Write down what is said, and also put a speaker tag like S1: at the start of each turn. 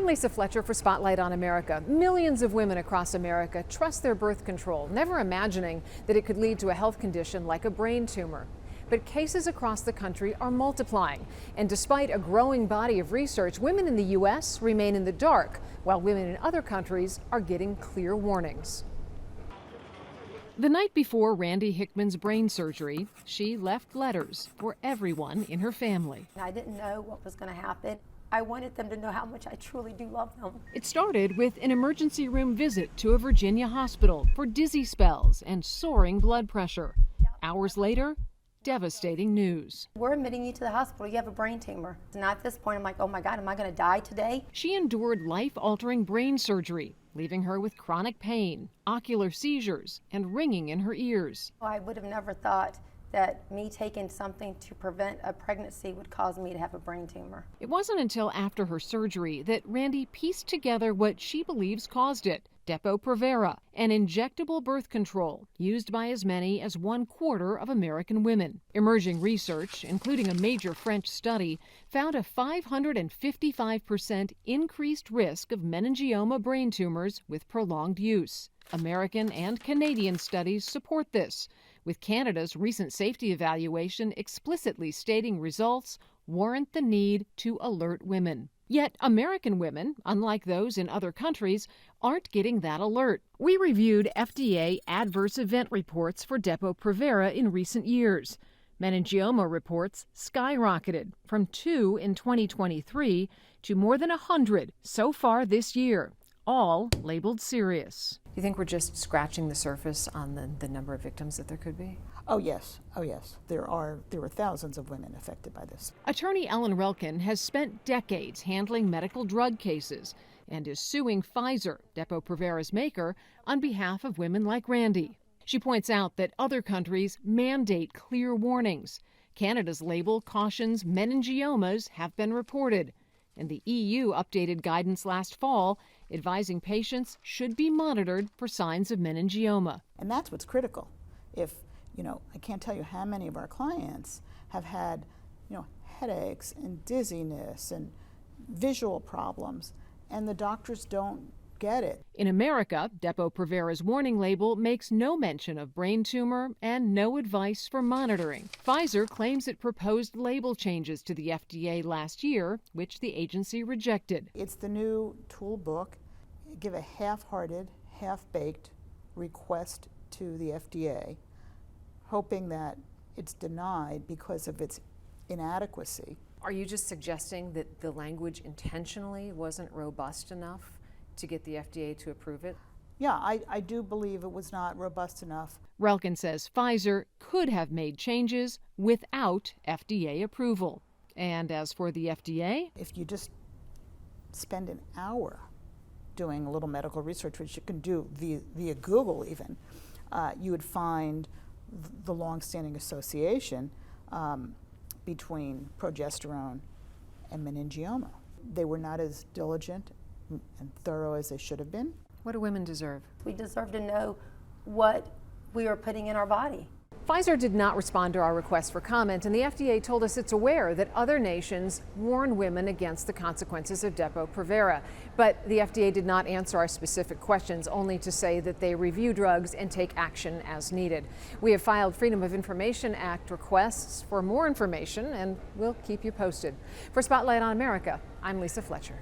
S1: Lisa Fletcher for Spotlight on America. Millions of women across America trust their birth control, never imagining that it could lead to a health condition like a brain tumor. But cases across the country are multiplying. And despite a growing body of research, women in the U.S. remain in the dark, while women in other countries are getting clear warnings. The night before Randy Hickman's brain surgery, she left letters for everyone in her family.
S2: I didn't know what was going to happen. I wanted them to know how much I truly do love them.
S1: It started with an emergency room visit to a Virginia hospital for dizzy spells and soaring blood pressure. Hours later, devastating news.
S2: We're admitting you to the hospital. You have a brain tumor. And at this point, I'm like, oh my God, am I going to die today?
S1: She endured life-altering brain surgery, leaving her with chronic pain, ocular seizures, and ringing in her ears.
S2: I would have never thought that me taking something to prevent a pregnancy would cause me to have a brain tumor.
S1: It wasn't until after her surgery that Randy pieced together what she believes caused it. Depo-Provera, an injectable birth control used by as many as 1/4 of American women. Emerging research, including a major French study, found a 555% increased risk of meningioma brain tumors with prolonged use. American and Canadian studies support this, with Canada's recent safety evaluation explicitly stating results warrant the need to alert women. Yet American women, unlike those in other countries, aren't getting that alert. We reviewed FDA adverse event reports for Depo-Provera in recent years. Meningioma reports skyrocketed from 2 in 2023 to more than 100 so far this year, all labeled serious. Do you think we're just scratching the surface on the number of victims that there could be?
S3: Oh yes. There are thousands of women affected by this.
S1: Attorney Ellen Relkin has spent decades handling medical drug cases and is suing Pfizer, Depo-Provera's maker, on behalf of women like Randy. She points out that other countries mandate clear warnings. Canada's label cautions meningiomas have been reported, and the EU updated guidance last fall advising patients should be monitored for signs of meningioma.
S3: And that's what's critical. I can't tell you how many of our clients have had, headaches and dizziness and visual problems, and the doctors don't get it.
S1: In America, Depo-Provera's warning label makes no mention of brain tumor and no advice for monitoring. Pfizer claims it proposed label changes to the FDA last year, which the agency rejected.
S3: It's the new tool book. Give a half-hearted, half-baked request to the FDA, hoping that it's denied because of its inadequacy.
S1: Are you just suggesting that the language intentionally wasn't robust enough to get the FDA to approve it?
S3: Yeah, I do believe it was not robust enough.
S1: Relkin says Pfizer could have made changes without FDA approval. And as for the FDA?
S3: If you just spend an hour doing a little medical research, which you can do via Google even, you would find the long-standing association between progesterone and meningioma. They were not as diligent and thorough as they should have been.
S1: What do women deserve?
S2: We deserve to know what we are putting in our body.
S1: Pfizer did not respond to our request for comment, and the FDA told us it's aware that other nations warn women against the consequences of Depo-Provera. But the FDA did not answer our specific questions, only to say that they review drugs and take action as needed. We have filed Freedom of Information Act requests for more information, and we'll keep you posted. For Spotlight on America, I'm Lisa Fletcher.